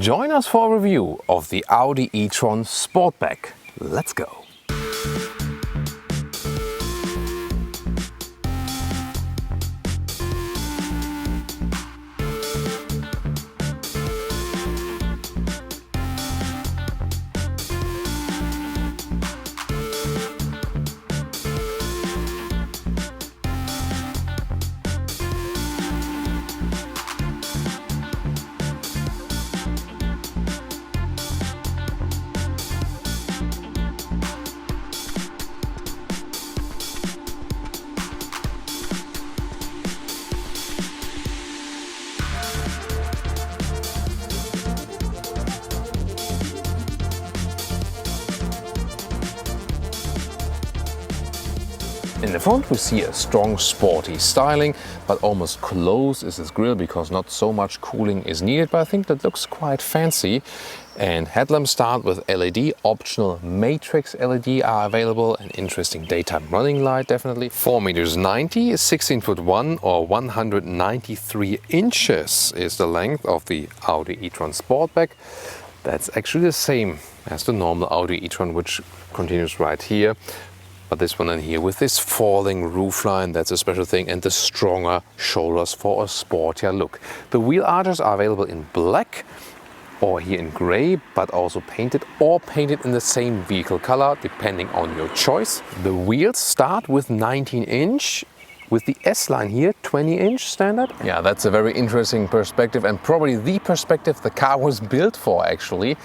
Join us for a review of the Audi e-tron Sportback. Let's go! In the front we see a strong sporty styling, but almost closed is this grille because not so much cooling is needed, but I think that looks quite fancy. And headlamps start with LED, optional matrix LED are available, an interesting daytime running light definitely. 4 meters 90, 16 foot 1 or 193 inches is the length of the Audi e-tron Sportback. That's actually the same as the normal Audi e-tron, which continues right here. But this one in here with this falling roofline, that's a special thing, and the stronger shoulders for a sportier look. The wheel arches are available in black or here in grey, but also painted or painted in the same vehicle color, depending on your choice. The wheels start with 19-inch, with the S-line here, 20-inch standard. Yeah, that's a very interesting perspective, and probably the perspective the car was built for, actually.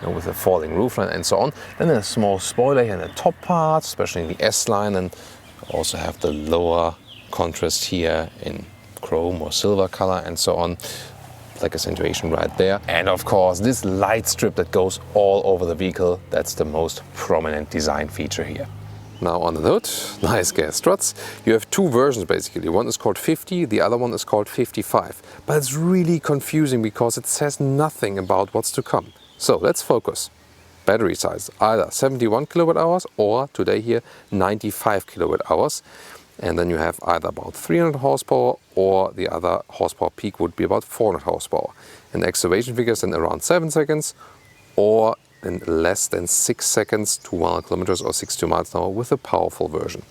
With the falling roofline and so on. Then there's a small spoiler here in the top part, especially in the S-line, and also have the lower contrast here in chrome or silver color and so on. Like accentuation right there. And of course this light strip that goes all over the vehicle, that's the most prominent design feature here. Now on the hood, nice gas struts. You have two versions basically. One is called 50, the other one is called 55. But it's really confusing because it says nothing about what's to come. So let's focus. Battery size, either 71 kilowatt hours or today here 95 kilowatt hours. And then you have either about 300 horsepower or the other horsepower peak would be about 400 horsepower. And acceleration figures in around 7 seconds or in less than 6 seconds to 100 kilometers or 60 miles an hour with a powerful version.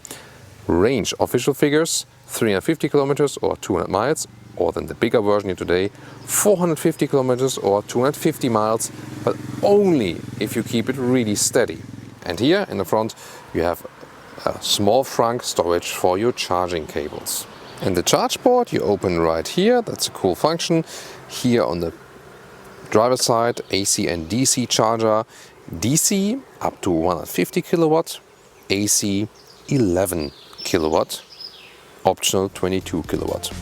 Range official figures 350 kilometers or 200 miles, or then the bigger version here today 450 kilometers or 250 miles, but only if you keep it really steady. And here in the front you have a small trunk storage for your charging cables. And the charge port you open right here, that's a cool function. Here on the driver's side, AC and DC charger. DC up to 150 kilowatt, AC 11 kilowatt, optional 22 kilowatt.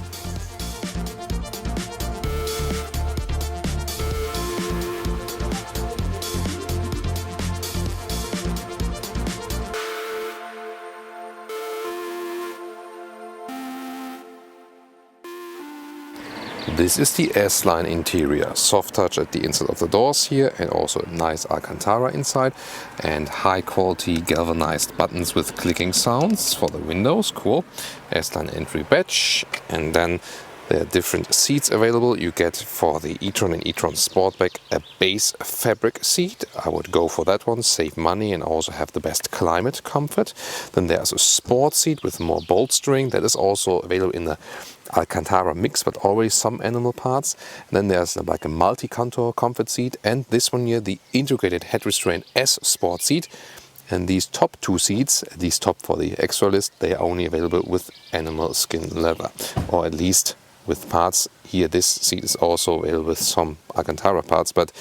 This is the S-line interior, soft touch at the inside of the doors here, and also a nice Alcantara inside, and high quality galvanized buttons with clicking sounds for the windows, cool. S-line entry badge, and then there are different seats available. You get for the e-tron and e-tron Sportback a base fabric seat. I would go for that one, save money and also have the best climate comfort. Then there's a sport seat with more bolstering that is also available in the Alcantara mix, but always some animal parts. And then there's like a multi-contour comfort seat, and this one here, the integrated head restraint S sport seat. And these top two seats, these top for the extra list, they are only available with animal skin leather, or at least with parts. Here this seat is also available with some Alcantara parts, but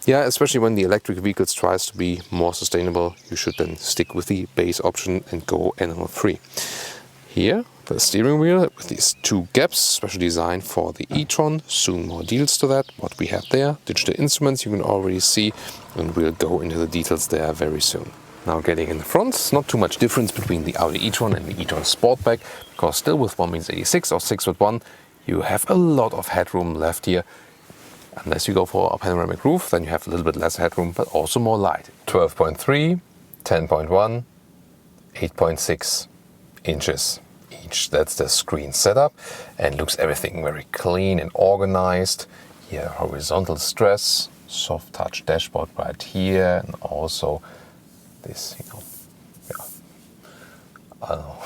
yeah, especially when the electric vehicles tries to be more sustainable, you should then stick with the base option and go animal free. Here the steering wheel with these two gaps, specially designed for the e-tron. Soon more details to that, what we have there. Digital instruments you can already see, and we'll go into the details there very soon. Now getting in the front, not too much difference between the Audi e-tron and the e-tron Sportback, because still with 1.86 or 6'1", you have a lot of headroom left here. Unless you go for a panoramic roof, then you have a little bit less headroom, but also more light. 12.3, 10.1, 8.6 inches each. That's the screen setup, and looks everything very clean and organized. Here, horizontal stress, soft touch dashboard right here, and also this, I don't know,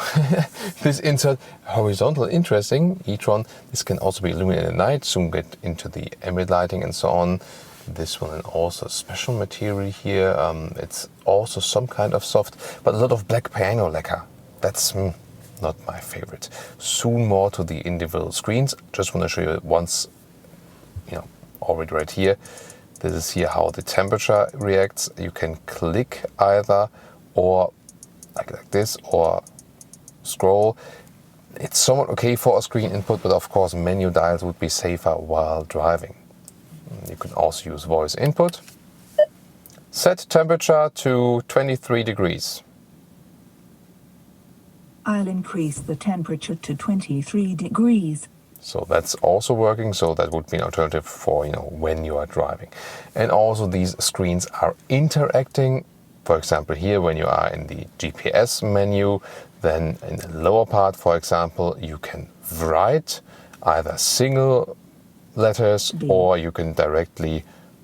this insert, horizontal, interesting, e-tron. This can also be illuminated at night, zoom get into the ambient lighting and so on. This one and also special material here. It's also some kind of soft, but a lot of black piano lacquer. That's not my favorite. Soon more to the individual screens. Just want to show you once, already right here. This is here how the temperature reacts. You can click either or like this or scroll. It's somewhat okay for a screen input, but of course menu dials would be safer while driving. You can also use voice input. Set temperature to 23 degrees. I'll increase the temperature to 23 degrees. So that's also working, so that would be an alternative for when you are driving. And also these screens are interacting. For example, here when you are in the GPS menu, then in the lower part, for example, you can write either single letters B. or you can directly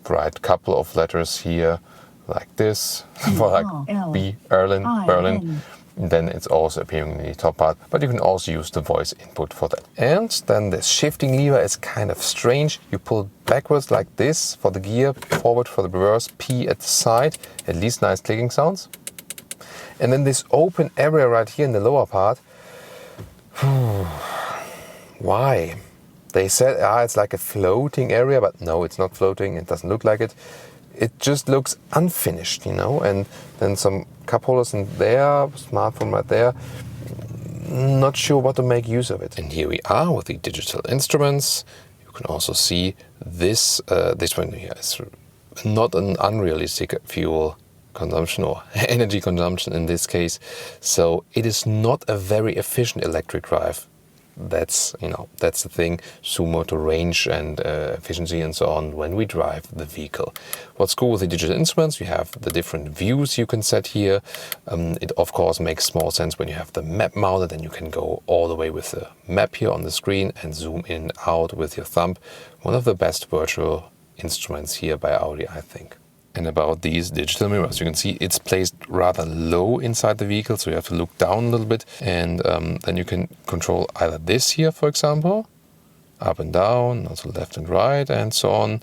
write a couple of letters here like this for like B, Berlin. Then it's also appearing in the top part, but you can also use the voice input for that. And then the shifting lever is kind of strange. You pull backwards like this for the gear, forward for the reverse, P at the side, at least nice clicking sounds. And then this open area right here in the lower part. Why? They said it's like a floating area, but no, it's not floating. It doesn't look like it. It just looks unfinished, and then some cup holders in there, smartphone right there. Not sure what to make use of it. And here we are with the digital instruments. You can also see this one here is not an unrealistic fuel consumption or energy consumption in this case. So it is not a very efficient electric drive. That's the thing, sumo to range and efficiency and so on when we drive the vehicle. What's cool with the digital instruments, you have the different views you can set here. It of course makes more sense when you have the map mounted, and you can go all the way with the map here on the screen and zoom in and out with your thumb. One of the best virtual instruments here by Audi, I think. And about these digital mirrors, you can see it's placed rather low inside the vehicle, so you have to look down a little bit, and then you can control either this here, for example, up and down, also left and right, and so on,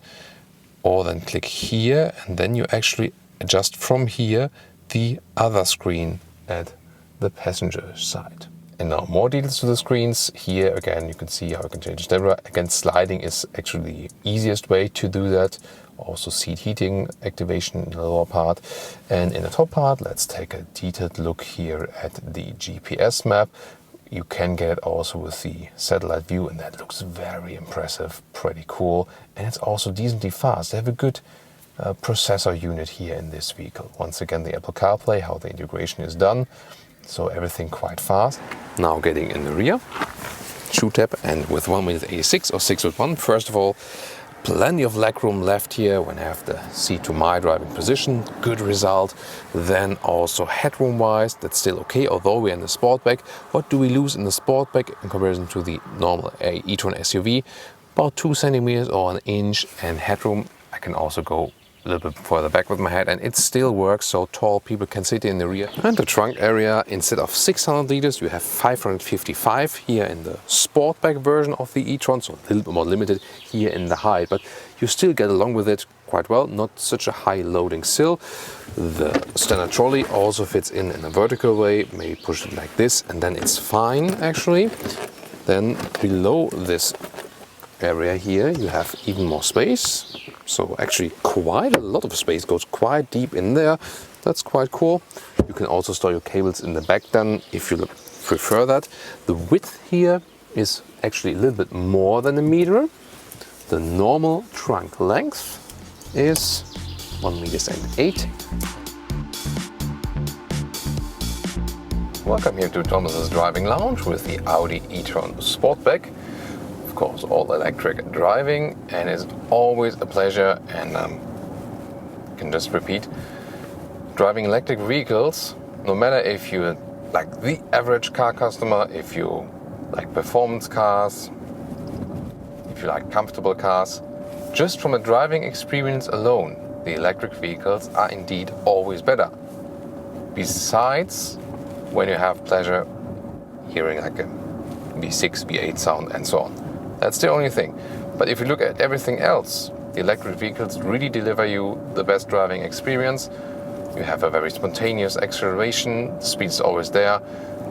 or then click here, and then you actually adjust from here the other screen at the passenger side. And now more details to the screens. Here again, you can see how you can change the temperature. Again, sliding is actually the easiest way to do that. Also seat heating activation in the lower part. And in the top part, let's take a detailed look here at the GPS map. You can get it also with the satellite view, and that looks very impressive, pretty cool. And it's also decently fast. They have a good processor unit here in this vehicle. Once again, the Apple CarPlay, how the integration is done. So everything quite fast. Now getting in the rear, shoe tab, and with 1.86 or 6.1. First of all, plenty of legroom left here when I have the seat to my driving position. Good result. Then also headroom wise, that's still okay, although we're in the Sportback. What do we lose in the Sportback in comparison to the normal e-tron SUV? About 2 centimeters or an inch. And headroom, I can also go a little bit further back with my head, and it still works, so tall people can sit in the rear. And the trunk area, instead of 600 liters, you have 555 here in the Sportback version of the e-tron, so a little bit more limited here in the height, but you still get along with it quite well. Not such a high loading sill. The standard trolley also fits in a vertical way. Maybe push it like this, and then it's fine actually. Then below this area here, you have even more space. So actually quite a lot of space, goes quite deep in there. That's quite cool. You can also store your cables in the back then if you prefer that. The width here is actually a little bit more than a meter. The normal trunk length is 1.08 meters. Welcome here to Thomas's Driving Lounge with the Audi e-tron Sportback. Of course, all electric driving, and it's always a pleasure, and I can just repeat, driving electric vehicles, no matter if you're like the average car customer, if you like performance cars, if you like comfortable cars, just from a driving experience alone, the electric vehicles are indeed always better. Besides, when you have pleasure hearing like a V6, V8 sound and so on. That's the only thing. But if you look at everything else, the electric vehicles really deliver you the best driving experience. You have a very spontaneous acceleration, the speed is always there.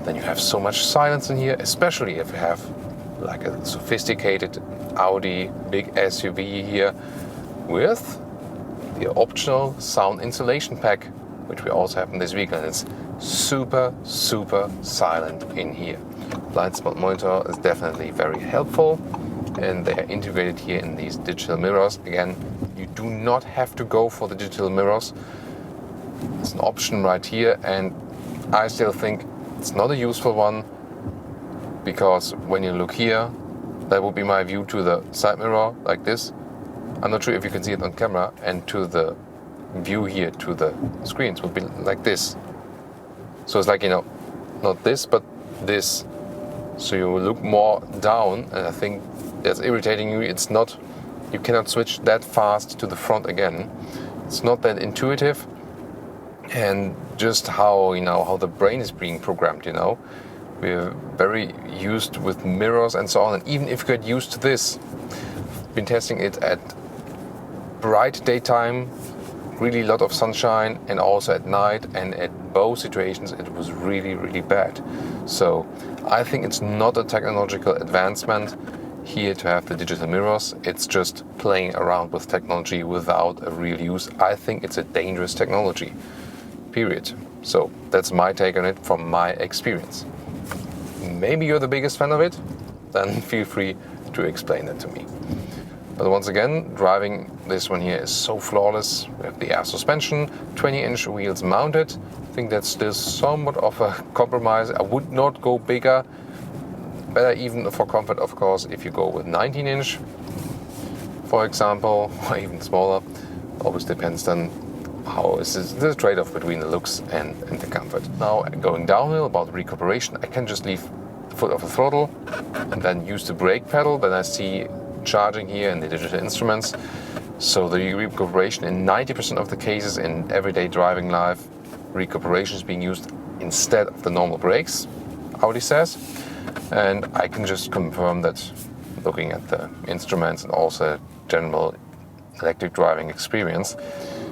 Then you have so much silence in here, especially if you have like a sophisticated Audi big SUV here with the optional sound insulation pack, which we also have in this vehicle, and it's super silent in here. Blind spot monitor is definitely very helpful, and they are integrated here in these digital mirrors. Again, you do not have to go for the digital mirrors. It's an option right here, and I still think it's not a useful one, because when you look here, that would be my view to the side mirror like this. I'm not sure if you can see it on camera, and to the view here to the screens would be like this. So it's like, you know, not this, but this. So you look more down, and I think that's irritating you. It's not, you cannot switch that fast to the front again. It's not that intuitive. And just how, you know, how the brain is being programmed, you know. We're very used with mirrors and so on. And even if you get used to this, I've been testing it at bright daytime, really a lot of sunshine, and also at night, and at both situations it was really bad. So I think it's not a technological advancement here to have the digital mirrors. It's just playing around with technology without a real use. I think it's a dangerous technology, period. So that's my take on it from my experience. Maybe you're the biggest fan of it, then feel free to explain it to me. But once again, driving this one here is so flawless. We have the air suspension, 20-inch wheels mounted. I think that's still somewhat of a compromise. I would not go bigger. Better even for comfort, of course, if you go with 19-inch, for example, or even smaller. Always depends on how is the trade-off between the looks and the comfort. Now, going downhill about recuperation, I can just leave the foot off the throttle and then use the brake pedal. Then I see charging here in the digital instruments. So the recuperation in 90% of the cases in everyday driving life, recuperation is being used instead of the normal brakes, Audi says. And I can just confirm that looking at the instruments and also general electric driving experience.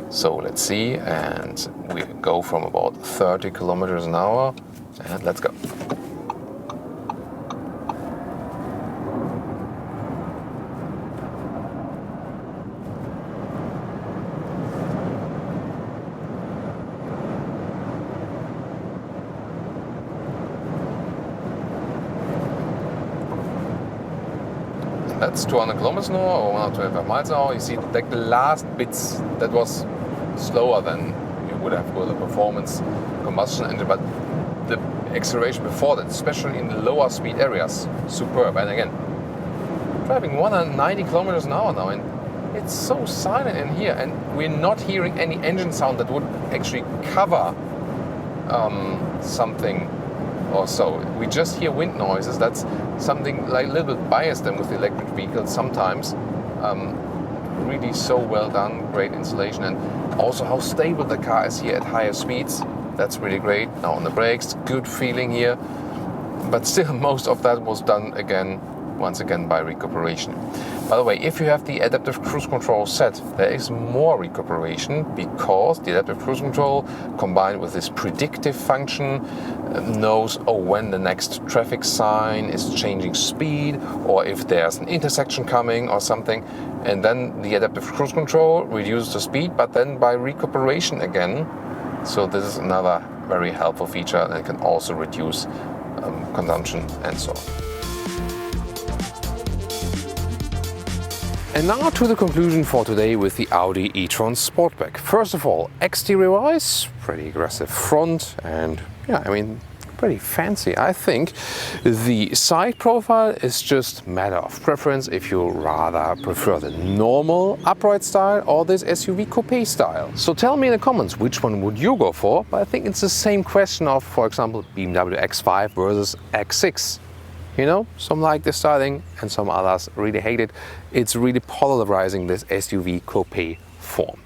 So let's see, and we go from about 30 kilometers an hour, and let's go. That's 200 kilometers an hour or 125 miles an hour. You see, like the last bits, that was slower than you would have with a performance combustion engine, but the acceleration before that, especially in the lower speed areas, superb. And again, driving 190 kilometers an hour now, and it's so silent in here, and we're not hearing any engine sound that would actually cover something or so. We just hear wind noises. That's something like a little bit biased then with the electric vehicles sometimes. Really so well done, great insulation, and also how stable the car is here at higher speeds. That's really great. Now on the brakes, good feeling here, but still most of that was done once again by recuperation. By the way, if you have the adaptive cruise control set, there is more recuperation, because the adaptive cruise control combined with this predictive function knows when the next traffic sign is changing speed, or if there's an intersection coming or something, and then the adaptive cruise control reduces the speed, but then by recuperation again. So this is another very helpful feature, and it can also reduce consumption and so on. And now to the conclusion for today with the Audi e-tron Sportback. First of all, exterior-wise, pretty aggressive front, and yeah, I mean, pretty fancy. I think the side profile is just matter of preference if you rather prefer the normal upright style or this SUV coupe style. So tell me in the comments which one would you go for, but I think it's the same question of, for example, BMW X5 versus X6. You know, some like the styling and some others really hate it. It's really polarizing, this SUV coupe form.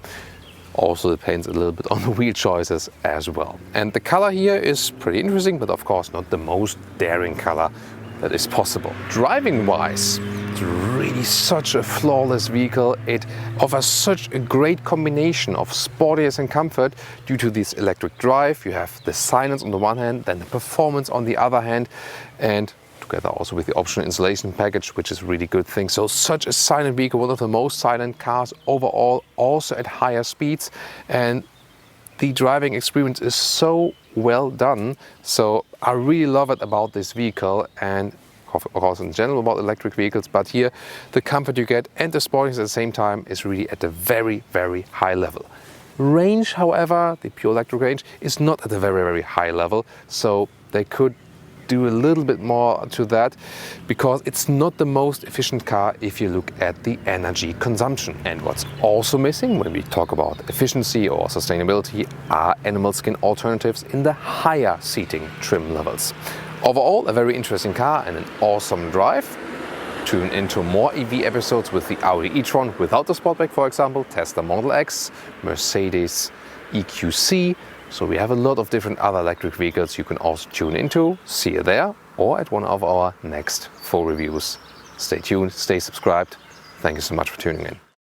Also depends a little bit on the wheel choices as well. And the color here is pretty interesting, but of course not the most daring color that is possible. Driving wise, it's really such a flawless vehicle. It offers such a great combination of sportiness and comfort due to this electric drive. You have the silence on the one hand, then the performance on the other hand, and together also with the optional insulation package, which is a really good thing. So such a silent vehicle, one of the most silent cars overall, also at higher speeds, and the driving experience is so well done. So I really love it about this vehicle, and of course in general about electric vehicles, but here the comfort you get and the sportiness at the same time is really at a very, very high level. Range, however, the pure electric range is not at a very, very high level, so they could do a little bit more to that, because it's not the most efficient car if you look at the energy consumption. And what's also missing when we talk about efficiency or sustainability are animal skin alternatives in the higher seating trim levels. Overall, a very interesting car and an awesome drive. Tune into more EV episodes with the Audi e-tron without the Sportback, for example, Tesla Model X, Mercedes EQC. So we have a lot of different other electric vehicles you can also tune into. See you there or at one of our next full reviews. Stay tuned, stay subscribed. Thank you so much for tuning in.